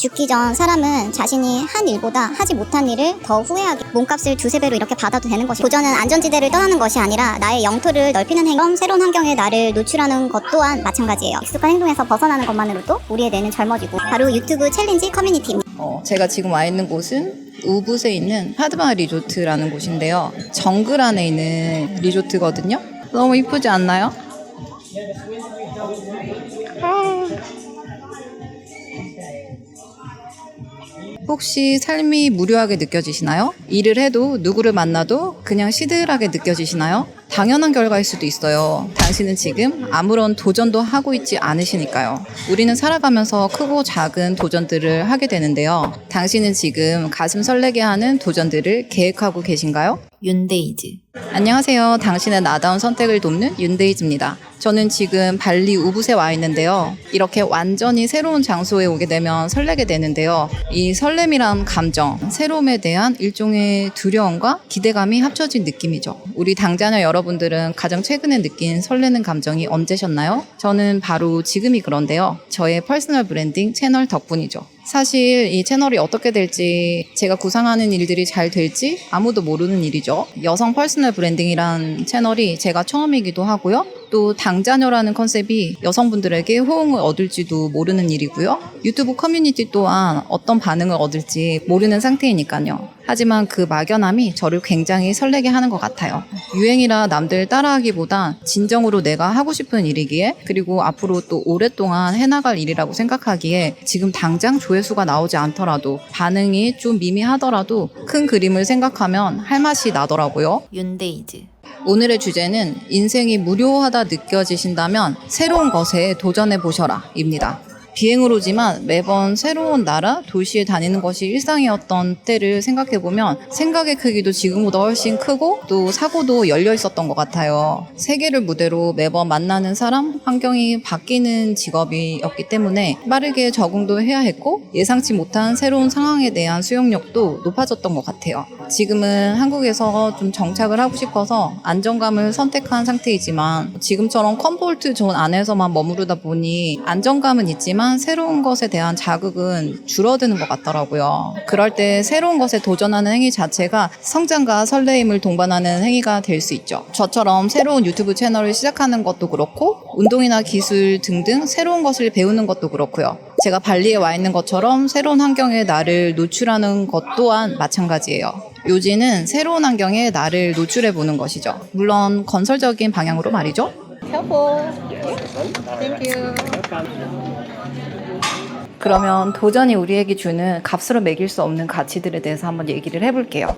죽기 전 사람은 자신이 한 일보다 하지 못한 일을 더 후회하게 몸값을 두세 배로 이렇게 받아도 되는 것이고, 도전은 안전지대를 떠나는 것이 아니라 나의 영토를 넓히는 행동, 새로운 환경에 나를 노출하는 것 또한 마찬가지예요. 익숙한 행동에서 벗어나는 것만으로도 우리의 뇌는 젊어지고, 바로 유튜브 챌린지 커뮤니티입니다. 제가 지금 와 있는 곳은 우붓에 있는 하드마 리조트라는 곳인데요. 정글 안에 있는 리조트거든요. 너무 이쁘지 않나요? 혹시 삶이 무료하게 느껴지시나요? 일을 해도 누구를 만나도 그냥 시들하게 느껴지시나요? 당연한 결과일 수도 있어요. 당신은 지금 아무런 도전도 하고 있지 않으시니까요. 우리는 살아가면서 크고 작은 도전들을 하게 되는데요. 당신은 지금 가슴 설레게 하는 도전들을 계획하고 계신가요? 윤데이즈. 안녕하세요. 당신의 나다운 선택을 돕는 윤데이즈입니다. 저는 지금 발리 우붓에 와 있는데요. 이렇게 완전히 새로운 장소에 오게 되면 설레게 되는데요. 이 설렘이란 감정, 새로움에 대한 일종의 두려움과 기대감이 합쳐진 느낌이죠. 우리 당자녀 여러분들은 가장 최근에 느낀 설레는 감정이 언제셨나요? 저는 바로 지금이 그런데요. 저의 퍼스널 브랜딩 채널 덕분이죠. 사실 이 채널이 어떻게 될지, 제가 구상하는 일들이 잘 될지 아무도 모르는 일이죠. 여성 퍼스널 브랜딩이란 채널이 제가 처음이기도 하고요. 또 당자녀라는 컨셉이 여성분들에게 호응을 얻을지도 모르는 일이고요. 유튜브 커뮤니티 또한 어떤 반응을 얻을지 모르는 상태이니까요. 하지만 그 막연함이 저를 굉장히 설레게 하는 것 같아요. 유행이라 남들 따라하기보단 진정으로 내가 하고 싶은 일이기에, 그리고 앞으로 또 오랫동안 해나갈 일이라고 생각하기에, 지금 당장 조회수가 나오지 않더라도, 반응이 좀 미미하더라도 큰 그림을 생각하면 할 맛이 나더라고요. 윤데이즈. 오늘의 주제는 인생이 무료하다 느껴지신다면 새로운 것에 도전해 보셔라 입니다. 비행으로지만 매번 새로운 나라, 도시에 다니는 것이 일상이었던 때를 생각해보면 생각의 크기도 지금보다 훨씬 크고 또 사고도 열려 있었던 것 같아요. 세계를 무대로 매번 만나는 사람, 환경이 바뀌는 직업이었기 때문에 빠르게 적응도 해야 했고, 예상치 못한 새로운 상황에 대한 수용력도 높아졌던 것 같아요. 지금은 한국에서 좀 정착을 하고 싶어서 안정감을 선택한 상태이지만, 지금처럼 컴포트 존 안에서만 머무르다 보니 안정감은 있지만 새로운 것에 대한 자극은 줄어드는 것 같더라고요. 그럴 때 새로운 것에 도전하는 행위 자체가 성장과 설레임을 동반하는 행위가 될 수 있죠. 저처럼 새로운 유튜브 채널을 시작하는 것도 그렇고, 운동이나 기술 등등 새로운 것을 배우는 것도 그렇고요. 제가 발리에 와 있는 것처럼 새로운 환경에 나를 노출하는 것 또한 마찬가지예요. 요지는 새로운 환경에 나를 노출해보는 것이죠. 물론 건설적인 방향으로 말이죠. 그러면 도전이 우리에게 주는 값으로 매길 수 없는 가치들에 대해서 한번 얘기를 해볼게요.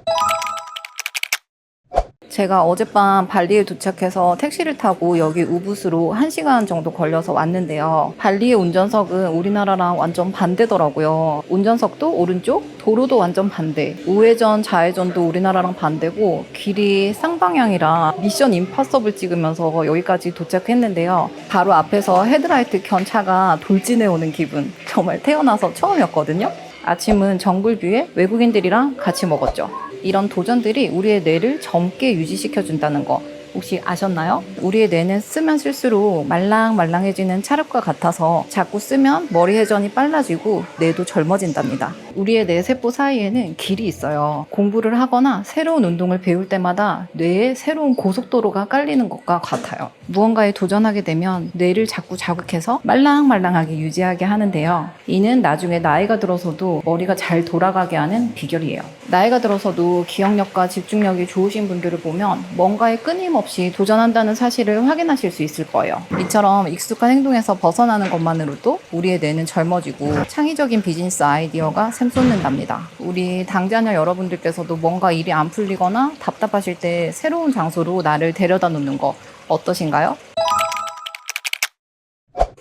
제가 어젯밤 발리에 도착해서 택시를 타고 여기 우붓으로 1시간 정도 걸려서 왔는데요. 발리의 운전석은 우리나라랑 완전 반대더라고요. 운전석도 오른쪽, 도로도 완전 반대, 우회전, 좌회전도 우리나라랑 반대고, 길이 쌍방향이라 미션 임파서블 찍으면서 여기까지 도착했는데요. 바로 앞에서 헤드라이트 켠 차가 돌진해오는 기분, 정말 태어나서 처음이었거든요. 아침은 정글뷰에 외국인들이랑 같이 먹었죠. 이런 도전들이 우리의 뇌를 젊게 유지시켜준다는 거 혹시 아셨나요? 우리의 뇌는 쓰면 쓸수록 말랑말랑해지는 찰흙과 같아서 자꾸 쓰면 머리 회전이 빨라지고 뇌도 젊어진답니다. 우리의 뇌 세포 사이에는 길이 있어요. 공부를 하거나 새로운 운동을 배울 때마다 뇌에 새로운 고속도로가 깔리는 것과 같아요. 무언가에 도전하게 되면 뇌를 자꾸 자극해서 말랑말랑하게 유지하게 하는데요. 이는 나중에 나이가 들어서도 머리가 잘 돌아가게 하는 비결이에요. 나이가 들어서도 기억력과 집중력이 좋으신 분들을 보면 뭔가에 끊임없이 도전한다는 사실을 확인하실 수 있을 거예요. 이처럼 익숙한 행동에서 벗어나는 것만으로도 우리의 뇌는 젊어지고 창의적인 비즈니스 아이디어가 샘솟는답니다. 우리 당자녀 여러분들께서도 뭔가 일이 안 풀리거나 답답하실 때 새로운 장소로 나를 데려다 놓는 거 어떠신가요?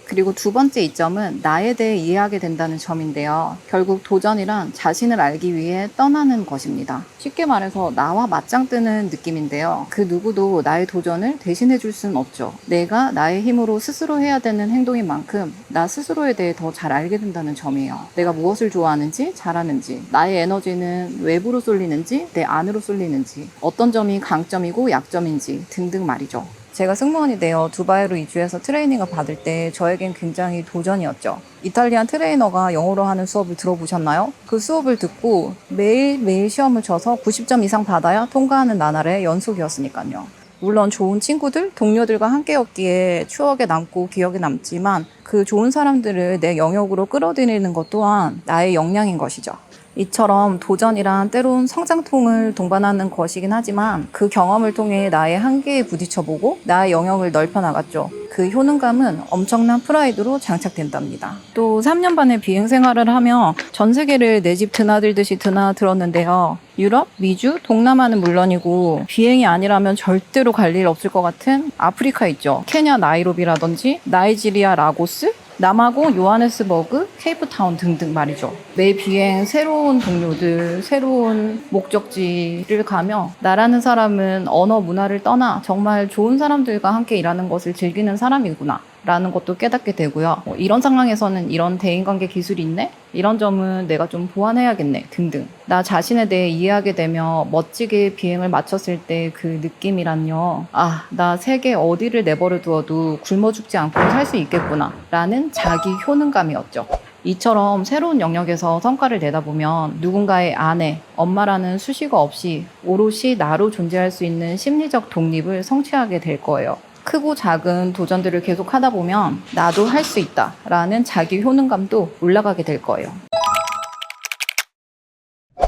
그리고 두 번째 이점은 나에 대해 이해하게 된다는 점인데요. 결국 도전이란 자신을 알기 위해 떠나는 것입니다. 쉽게 말해서 나와 맞짱 뜨는 느낌인데요. 그 누구도 나의 도전을 대신해 줄 수는 없죠. 내가 나의 힘으로 스스로 해야 되는 행동인 만큼 나 스스로에 대해 더 잘 알게 된다는 점이에요. 내가 무엇을 좋아하는지, 잘하는지, 나의 에너지는 외부로 쏠리는지, 내 안으로 쏠리는지, 어떤 점이 강점이고 약점인지 등등 말이죠. 제가 승무원이 되어 두바이로 이주해서 트레이닝을 받을 때 저에겐 굉장히 도전이었죠. 이탈리안 트레이너가 영어로 하는 수업을 들어보셨나요? 그 수업을 듣고 매일매일 시험을 쳐서 90점 이상 받아야 통과하는 나날의 연속이었으니까요. 물론 좋은 친구들, 동료들과 함께였기에 추억에 남고 기억에 남지만 그 좋은 사람들을 내 영역으로 끌어들이는 것 또한 나의 역량인 것이죠. 이처럼 도전이란 때론 성장통을 동반하는 것이긴 하지만 그 경험을 통해 나의 한계에 부딪혀보고 나의 영역을 넓혀나갔죠. 그 효능감은 엄청난 프라이드로 장착된답니다. 또 3년 반의 비행 생활을 하며 전 세계를 내 집 드나들듯이 드나들었는데요. 유럽, 미주, 동남아는 물론이고 비행이 아니라면 절대로 갈 일 없을 것 같은 아프리카 있죠. 케냐 나이로비라든지 나이지리아 라고스, 남아공 요하네스버그, 케이프타운 등등 말이죠. 매 비행 새로운 동료들, 새로운 목적지를 가며 나라는 사람은 언어 문화를 떠나 정말 좋은 사람들과 함께 일하는 것을 즐기는 사람이구나 라는 것도 깨닫게 되고요. 이런 상황에서는 이런 대인관계 기술이 있네? 이런 점은 내가 좀 보완해야겠네 등등. 나 자신에 대해 이해하게 되며 멋지게 비행을 마쳤을 때 그 느낌이란요. 아, 나 세계 어디를 내버려 두어도 굶어 죽지 않고 살 수 있겠구나 라는 자기 효능감이었죠. 이처럼 새로운 영역에서 성과를 내다 보면 누군가의 아내, 엄마라는 수식어 없이 오롯이 나로 존재할 수 있는 심리적 독립을 성취하게 될 거예요. 크고 작은 도전들을 계속 하다 보면 나도 할 수 있다 라는 자기 효능감도 올라가게 될 거예요.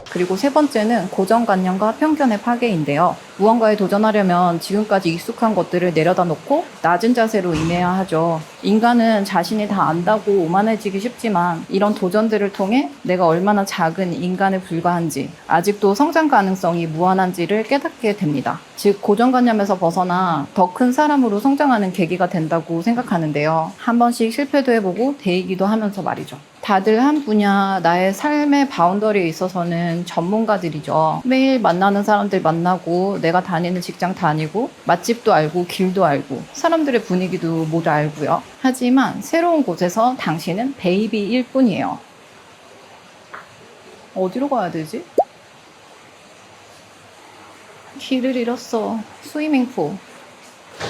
그리고 세 번째는 고정관념과 편견의 파괴인데요. 무언가에 도전하려면 지금까지 익숙한 것들을 내려다 놓고 낮은 자세로 임해야 하죠. 인간은 자신이 다 안다고 오만해지기 쉽지만 이런 도전들을 통해 내가 얼마나 작은 인간에 불과한지, 아직도 성장 가능성이 무한한지를 깨닫게 됩니다. 즉 고정관념에서 벗어나 더 큰 사람으로 성장하는 계기가 된다고 생각하는데요. 한 번씩 실패도 해보고 데이기도 하면서 말이죠. 다들 한 분야, 나의 삶의 바운더리에 있어서는 전문가들이죠. 매일 만나는 사람들 만나고 내가 다니는 직장 다니고 맛집도 알고 길도 알고 사람들의 분위기도 모두 알고요. 하지만 새로운 곳에서 당신은 베이비일 뿐이에요. 어디로 가야 되지? 길을 잃었어. 스위밍풀.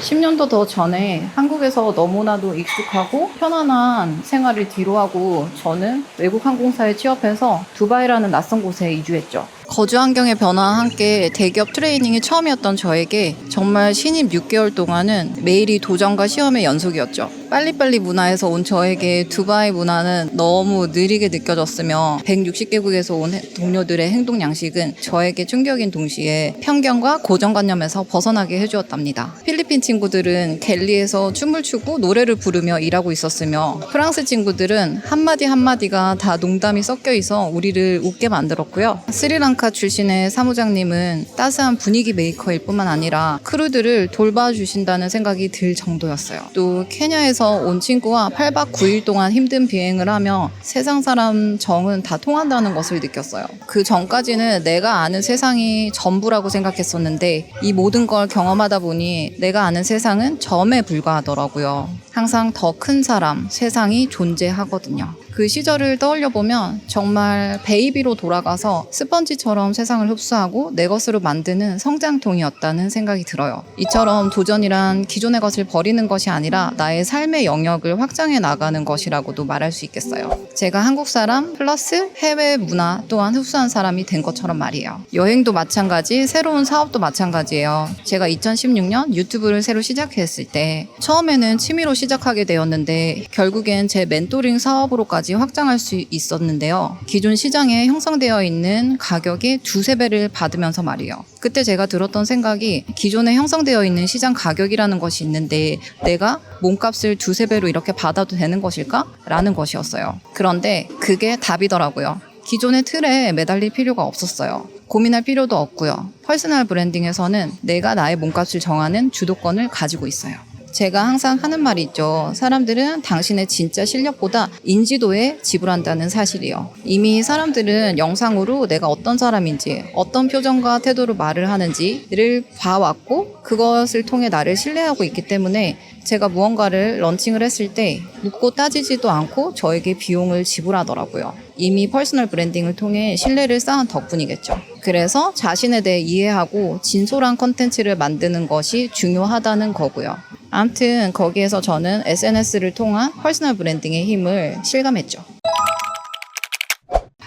10년도 더 전에 한국에서 너무나도 익숙하고 편안한 생활을 뒤로하고 저는 외국 항공사에 취업해서 두바이라는 낯선 곳에 이주했죠. 거주 환경의 변화와 함께 대기업 트레이닝이 처음이었던 저에게 정말 신입 6개월 동안은 매일이 도전과 시험의 연속이었죠. 빨리빨리 문화에서 온 저에게 두바이 문화는 너무 느리게 느껴졌으며 160개국에서 온 동료들의 행동 양식은 저에게 충격인 동시에 편견과 고정관념에서 벗어나게 해주었답니다. 필리핀 친구들은 갤리에서 춤을 추고 노래를 부르며 일하고 있었으며 프랑스 친구들은 한마디 한마디가 다 농담이 섞여 있어 우리를 웃게 만들었고요. 스리랑카 출신의 사무장님은 따스한 분위기 메이커일 뿐만 아니라 크루들을 돌봐주신다는 생각이 들 정도였어요. 또 케냐에서 온 친구와 8박 9일 동안 힘든 비행을 하며 세상 사람 정은 다 통한다는 것을 느꼈어요. 그 전까지는 내가 아는 세상이 전부라고 생각했었는데 이 모든 걸 경험하다 보니 내가 아는 세상은 점에 불과하더라고요. 항상 더 큰 사람, 세상이 존재하거든요. 그 시절을 떠올려보면 정말 베이비로 돌아가서 스펀지처럼 세상을 흡수하고 내 것으로 만드는 성장통이었다는 생각이 들어요. 이처럼 도전이란 기존의 것을 버리는 것이 아니라 나의 삶의 영역을 확장해 나가는 것이라고도 말할 수 있겠어요. 제가 한국 사람 플러스 해외 문화 또한 흡수한 사람이 된 것처럼 말이에요. 여행도 마찬가지, 새로운 사업도 마찬가지예요. 제가 2016년 유튜브를 새로 시작했을 때 처음에는 취미로 시작하게 되었는데 결국엔 제 멘토링 사업으로까지 확장할 수 있었는데요. 기존 시장에 형성되어 있는 가격의 2~3배를 받으면서 말이에요. 그때 제가 들었던 생각이 기존에 형성되어 있는 시장 가격이라는 것이 있는데 내가 몸값을 2~3배로 이렇게 받아도 되는 것일까? 라는 것이었어요. 그런데 그게 답이더라고요. 기존의 틀에 매달릴 필요가 없었어요. 고민할 필요도 없고요. 퍼스널 브랜딩에서는 내가 나의 몸값을 정하는 주도권을 가지고 있어요. 제가 항상 하는 말이 있죠. 사람들은 당신의 진짜 실력보다 인지도에 지불한다는 사실이요. 이미 사람들은 영상으로 내가 어떤 사람인지, 어떤 표정과 태도로 말을 하는지를 봐왔고 그것을 통해 나를 신뢰하고 있기 때문에 제가 무언가를 런칭을 했을 때 묻고 따지지도 않고 저에게 비용을 지불하더라고요. 이미 퍼스널 브랜딩을 통해 신뢰를 쌓은 덕분이겠죠. 그래서 자신에 대해 이해하고 진솔한 컨텐츠를 만드는 것이 중요하다는 거고요. 아무튼 거기에서 저는 SNS를 통한 퍼스널 브랜딩의 힘을 실감했죠.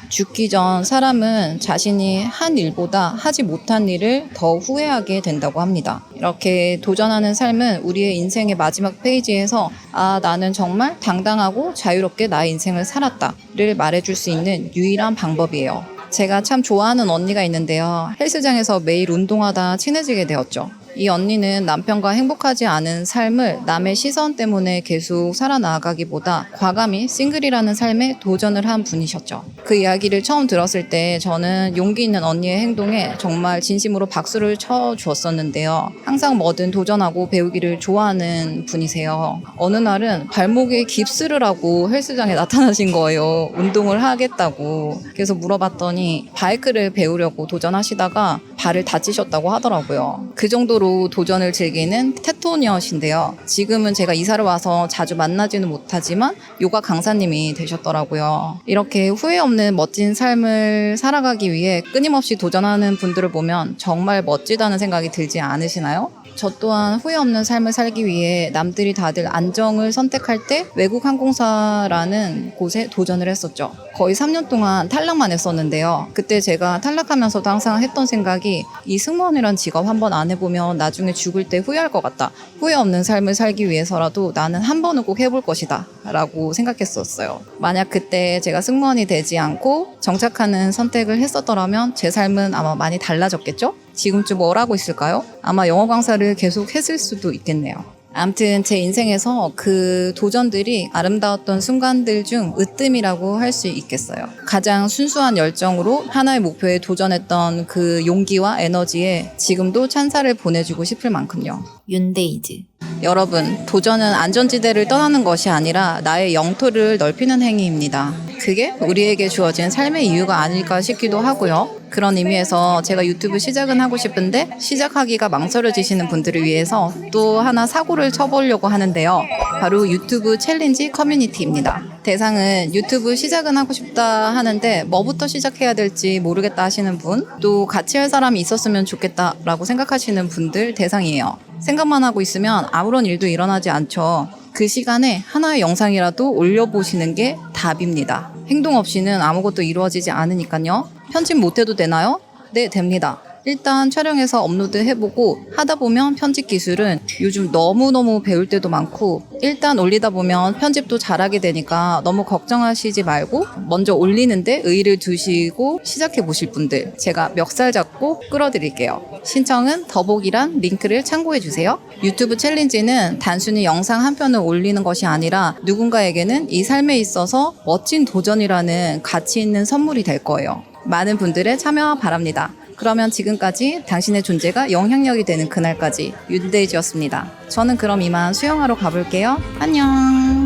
죽기 전 사람은 자신이 한 일보다 하지 못한 일을 더 후회하게 된다고 합니다. 이렇게 도전하는 삶은 우리의 인생의 마지막 페이지에서 나는 정말 당당하고 자유롭게 나의 인생을 살았다를 말해줄 수 있는 유일한 방법이에요. 제가 참 좋아하는 언니가 있는데요. 헬스장에서 매일 운동하다 친해지게 되었죠. 이 언니는 남편과 행복하지 않은 삶을 남의 시선 때문에 계속 살아나가기보다 과감히 싱글이라는 삶에 도전을 한 분이셨죠. 그 이야기를 처음 들었을 때 저는 용기 있는 언니의 행동에 정말 진심으로 박수를 쳐주었었는데요. 항상 뭐든 도전하고 배우기를 좋아하는 분이세요. 어느 날은 발목에 깁스를 하고 헬스장에 나타나신 거예요. 운동을 하겠다고. 그래서 물어봤더니 바이크를 배우려고 도전하시다가 발을 다치셨다고 하더라고요. 그 정도로 도전을 즐기는 테토녀신데요. 지금은 제가 이사를 와서 자주 만나지는 못하지만 요가 강사님이 되셨더라고요. 이렇게 후회 없는 멋진 삶을 살아가기 위해 끊임없이 도전하는 분들을 보면 정말 멋지다는 생각이 들지 않으시나요? 저 또한 후회 없는 삶을 살기 위해 남들이 다들 안정을 선택할 때 외국 항공사라는 곳에 도전을 했었죠. 거의 3년 동안 탈락만 했었는데요. 그때 제가 탈락하면서도 항상 했던 생각이 이 승무원이란 직업 한번 안 해보면 나중에 죽을 때 후회할 것 같다. 후회 없는 삶을 살기 위해서라도 나는 한 번은 꼭 해볼 것이다 라고 생각했었어요. 만약 그때 제가 승무원이 되지 않고 정착하는 선택을 했었더라면 제 삶은 아마 많이 달라졌겠죠? 지금쯤 뭘 하고 있을까요? 아마 영어 강사를 계속 했을 수도 있겠네요. 아무튼 제 인생에서 그 도전들이 아름다웠던 순간들 중 으뜸이라고 할 수 있겠어요. 가장 순수한 열정으로 하나의 목표에 도전했던 그 용기와 에너지에 지금도 찬사를 보내주고 싶을 만큼요. 윤데이즈. 여러분, 도전은 안전지대를 떠나는 것이 아니라 나의 영토를 넓히는 행위입니다. 그게 우리에게 주어진 삶의 이유가 아닐까 싶기도 하고요. 그런 의미에서 제가 유튜브 시작은 하고 싶은데 시작하기가 망설여지시는 분들을 위해서 또 하나 사고를 쳐보려고 하는데요. 바로 유튜브 챌린지 커뮤니티입니다. 대상은 유튜브 시작은 하고 싶다 하는데 뭐부터 시작해야 될지 모르겠다 하시는 분, 또 같이 할 사람이 있었으면 좋겠다라고 생각하시는 분들 대상이에요. 생각만 하고 있으면 아무런 일도 일어나지 않죠. 그 시간에 하나의 영상이라도 올려보시는 게 답입니다. 행동 없이는 아무것도 이루어지지 않으니까요. 편집 못해도 되나요? 네, 됩니다. 일단 촬영해서 업로드 해보고 하다 보면 편집 기술은 요즘 너무너무 배울 때도 많고 일단 올리다 보면 편집도 잘하게 되니까 너무 걱정하시지 말고 먼저 올리는데 의의를 두시고 시작해 보실 분들 제가 멱살 잡고 끌어드릴게요. 신청은 더보기란 링크를 참고해 주세요. 유튜브 챌린지는 단순히 영상 한 편을 올리는 것이 아니라 누군가에게는 이 삶에 있어서 멋진 도전이라는 가치 있는 선물이 될 거예요. 많은 분들의 참여 바랍니다. 그러면 지금까지 당신의 존재가 영향력이 되는 그날까지 윤데이지였습니다. 저는 그럼 이만 수영하러 가볼게요. 안녕.